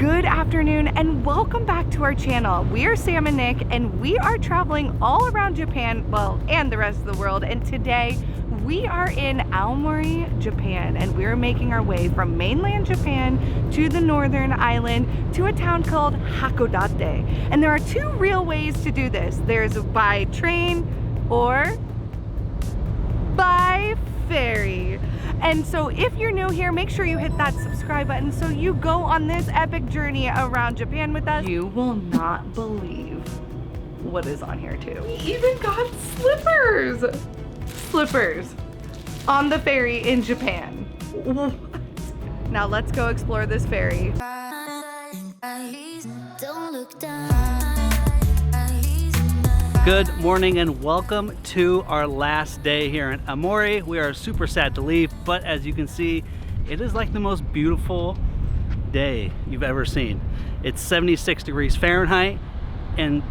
Good afternoon and welcome back to our channel. We are Sam and Nick and we are traveling all around Japan, well, and the rest of the world. And today we are in Aomori, Japan, and we're making our way from mainland Japan to the northern island to a town called Hakodate. And there are two real ways to do this. There's by train or by ferry. And so if you're new here, make sure you hit that subscribe button so you go on this epic journey around Japan with us. You will not believe what is on here too. We even got slippers. Slippers on the ferry in Japan. What? Now let's go explore this ferry. Don't look down. Good morning and welcome to our last day here in Aomori. We are super sad to leave, but as you can see, it is like the most beautiful day you've ever seen. It's 76 degrees Fahrenheit and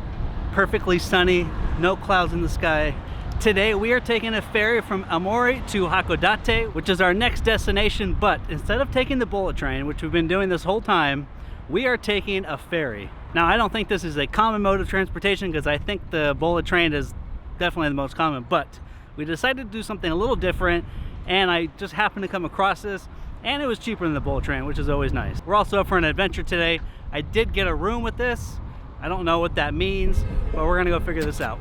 perfectly sunny, no clouds in the sky. Today we are taking a ferry from Aomori to Hakodate, which is our next destination, but instead of taking the bullet train, which we've been doing this whole time, we are taking a ferry. Now, I don't think this is a common mode of transportation because I think the bullet train is definitely the most common, but we decided to do something a little different, and I just happened to come across this, and it was cheaper than the bullet train, which is always nice. We're also up for an adventure today. I did get a room with this. I don't know what that means, but we're gonna go figure this out.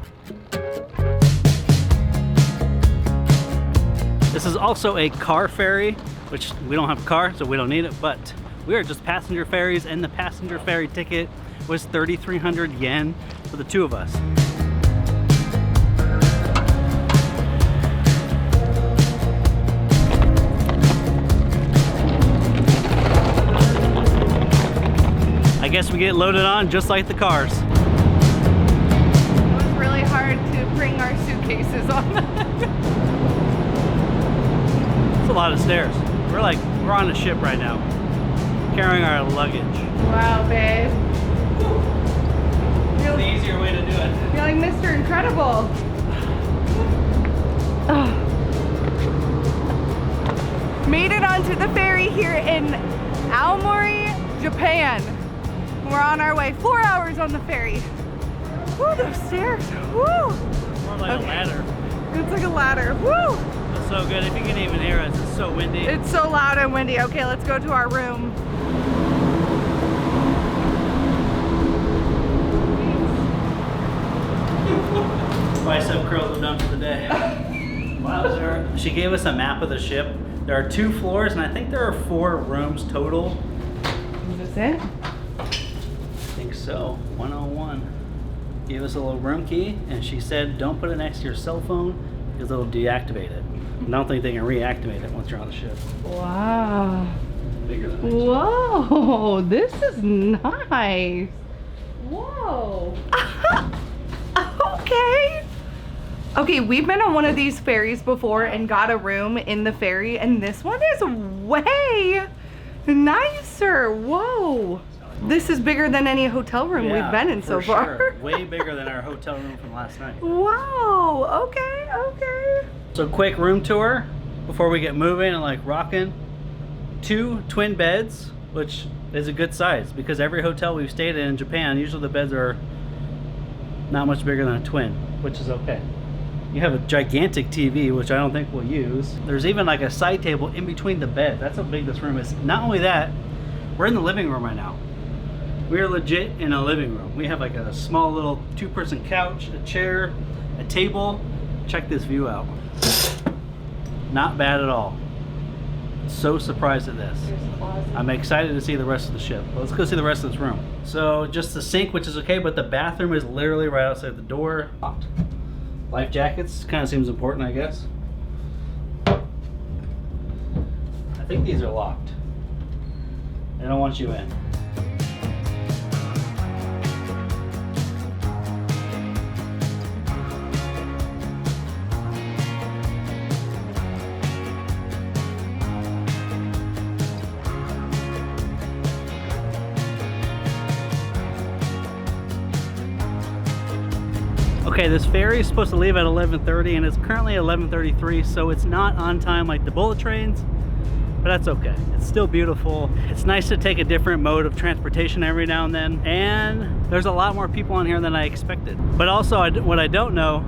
This is also a car ferry, which we don't have a car, so we don't need it, but we are just passenger ferries, and the passenger ferry ticket was 3,300 yen for the two of us. I guess we get loaded on just like the cars. It was really hard to bring our suitcases on. It's a lot of stairs. We're on a ship right now, carrying our luggage. Wow, babe. The easier way to do it. You're like Mr. Incredible. Oh. Made it onto the ferry here in Aomori, Japan. We're on our way. 4 hours on the ferry. Woo, those stairs. Woo. More like a ladder. It's like a ladder. Woo. It's so good. If you can even hear us, it's so windy. It's so loud and windy. Okay, let's go to our room. Bicep curls are done for the day. Wow, she gave us a map of the ship. There are 2 floors, and I think there are 4 rooms total. Is this it? I think so. 101. Gave us a little room key, and she said, don't put it next to your cell phone because it'll deactivate it. I don't think they can reactivate it once you're on the ship. Wow. Bigger than Whoa, this is nice. Whoa. Okay. Okay, we've been on one of these ferries before and got a room in the ferry, and this one is way nicer. Whoa. This is bigger than any hotel room we've been in so far. Sure. Way bigger than our hotel room from last night. Wow. Okay, okay. So quick room tour before we get moving and like rocking. 2 twin beds, which is a good size because every hotel we've stayed in Japan, usually the beds are not much bigger than a twin, which is okay. You have a gigantic TV, which I don't think we'll use. There's even like a side table in between the beds. That's how big this room is. Not only that, we're in the living room right now. We're legit in a living room. We have like a small little 2-person couch, a chair, a table. Check this view out. Not bad at all. So surprised at this. I'm excited to see the rest of the ship. Let's go see the rest of this room. So just the sink, which is okay, but the bathroom is literally right outside the door. Locked. Life jackets kind of seems important, I guess. I think these are locked. They don't want you in. Okay, this ferry is supposed to leave at 11:30 and it's currently 11:33, so it's not on time like the bullet trains, but that's okay. It's still beautiful. It's nice to take a different mode of transportation every now and then, and there's a lot more people on here than I expected. But also, what I don't know,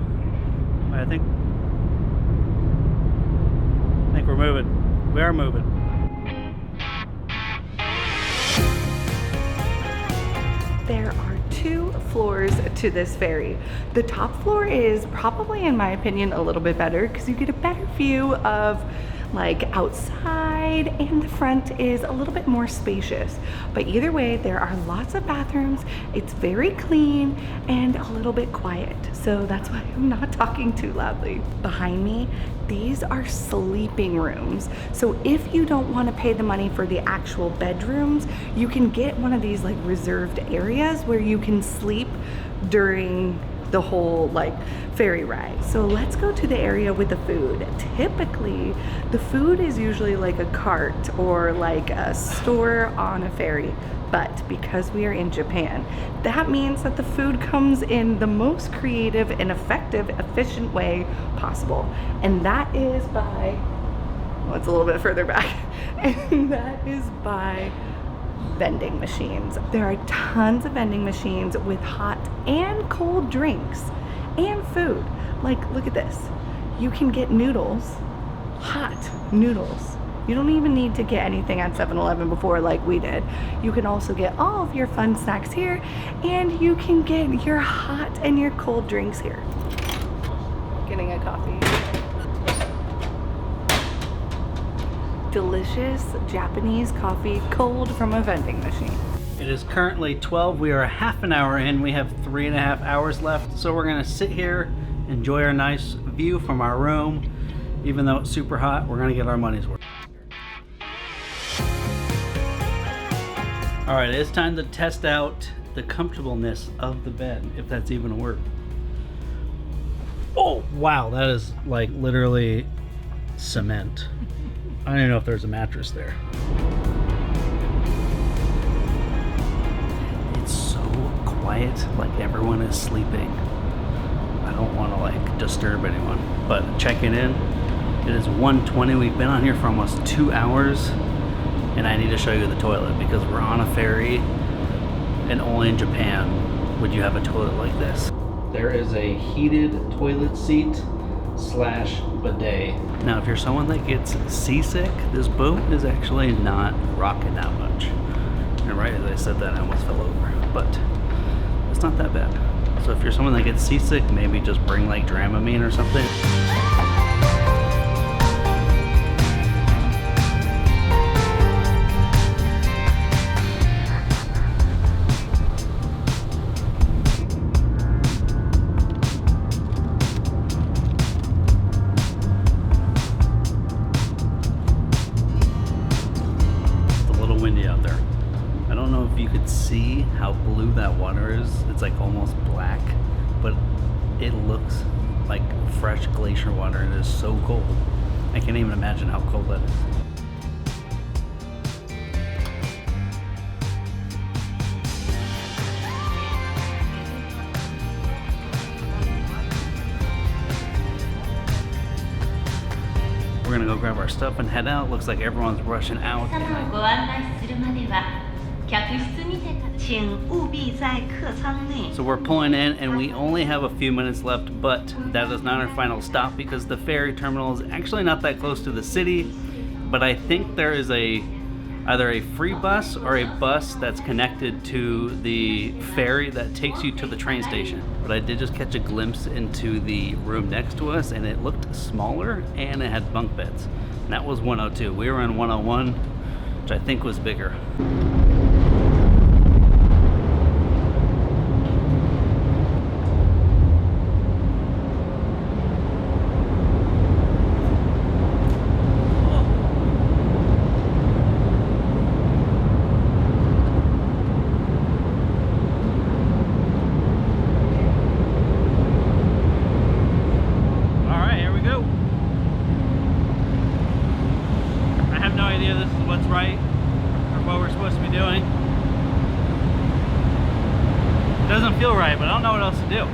I think we're moving. We are moving. There are 2 floors to this ferry. The top floor is probably, in my opinion, a little bit better because you get a better view of like outside, and the front is a little bit more spacious. But either way, there are lots of bathrooms. It's very clean and a little bit quiet. So that's why I'm not talking too loudly. Behind me, these are sleeping rooms. So if you don't want to pay the money for the actual bedrooms, you can get one of these like reserved areas where you can sleep during the whole like ferry ride. So let's go to the area with the food. Typically, the food is usually like a cart or like a store on a ferry. But because we are in Japan, that means that the food comes in the most creative and effective, efficient way possible. And that is by, well, it's a little bit further back, and that is by vending machines. There are tons of vending machines with hot and cold drinks and food. Like, look at this. You can get noodles, hot noodles. You don't even need to get anything at 7-Eleven before like we did. You can also get all of your fun snacks here, and you can get your hot and your cold drinks here. Getting a coffee. Delicious Japanese coffee cold from a vending machine. It is currently 12. We are half an hour in. We have 3.5 hours left. So we're gonna sit here, enjoy our nice view from our room. Even though it's super hot, we're gonna get our money's worth. All right, it's time to test out the comfortableness of the bed, if that's even a word. Oh, wow, that is like literally cement. I don't even know if there's a mattress there. It's so quiet, like everyone is sleeping. I don't want to like disturb anyone, but checking in, it is 1:20. We've been on here for almost 2 hours, and I need to show you the toilet because we're on a ferry, and only in Japan would you have a toilet like this. There is a heated toilet seat slash bidet. Now, if you're someone that gets seasick, this boat is actually not rocking that much. And right as I said that, I almost fell over, but it's not that bad. So if you're someone that gets seasick, maybe just bring like Dramamine or something. Windy out there. I don't know if you could see how blue that water is. It's like almost black, but it looks like fresh glacier water. It is so cold. I can't even imagine how cold that is. We're gonna go grab our stuff and head out. Looks like everyone's rushing out. So we're pulling in and we only have a few minutes left, but that is not our final stop because the ferry terminal is actually not that close to the city, but I think there is either a free bus or a bus that's connected to the ferry that takes you to the train station. But I did just catch a glimpse into the room next to us and it looked smaller and it had bunk beds. And that was 102. We were in 101, which I think was bigger. Doesn't feel right, but I don't know what else to do.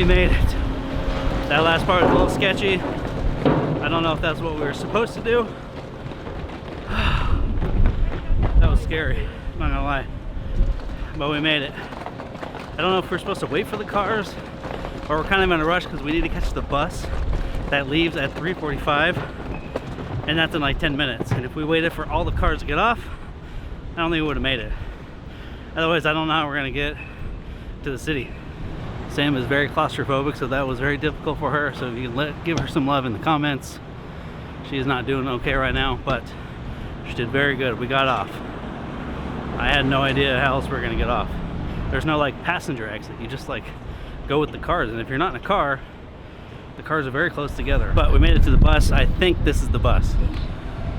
We made it. That last part was a little sketchy. I don't know if that's what we were supposed to do. That was scary, I'm not gonna lie. But we made it. I don't know if we're supposed to wait for the cars or we're kind of in a rush because we need to catch the bus that leaves at 3:45, and that's in like 10 minutes. And if we waited for all the cars to get off, I don't think we would have made it. Otherwise, I don't know how we're gonna get to the city. Sam is very claustrophobic, so that was very difficult for her. So if you can give her some love in the comments. She is not doing okay right now, but she did very good. We got off. I had no idea how else we were gonna get off. There's no like passenger exit. You just like go with the cars, and if you're not in a car, the cars are very close together. But we made it to the bus. I think this is the bus.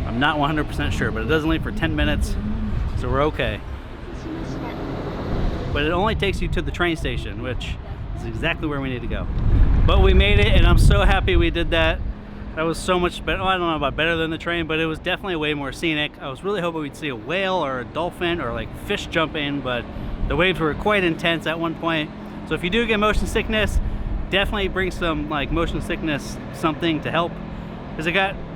I'm not 100% sure, but it doesn't leave for 10 minutes, so we're okay. But it only takes you to the train station, which is exactly where we need to go. But we made it, and I'm so happy we did that. That was so much better. I don't know about better than the train, but it was definitely way more scenic. I was really hoping we'd see a whale or a dolphin or like fish jump in, but the waves were quite intense at one point. So if you do get motion sickness, definitely bring some like motion sickness something to help, because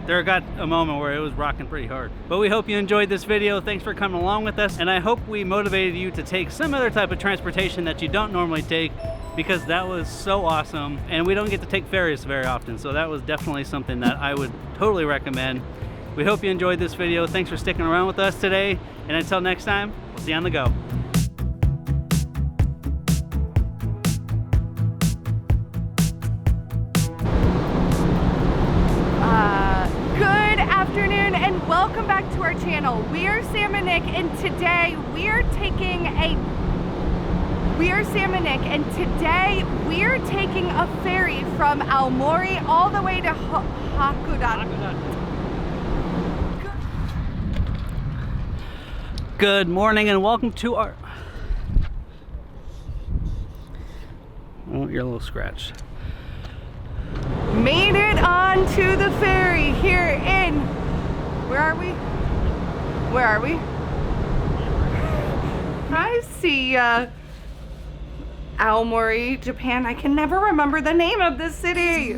there got a moment where it was rocking pretty hard. But we hope you enjoyed this video. Thanks for coming along with us, and I hope we motivated you to take some other type of transportation that you don't normally take, because that was so awesome. And we don't get to take ferries very often, so that was definitely something that I would totally recommend. We hope you enjoyed this video. Thanks for sticking around with us today, and until next time, we'll see you on the go. Good afternoon and welcome back to our channel. We are Sam and Nick, and today we are taking a ferry from Aomori all the way to Hakodate. Good morning and welcome to our... Oh, you're a little scratched. Made it onto the ferry here in... Where are we? Where are we? I see Aomori, Japan. I can never remember the name of this city.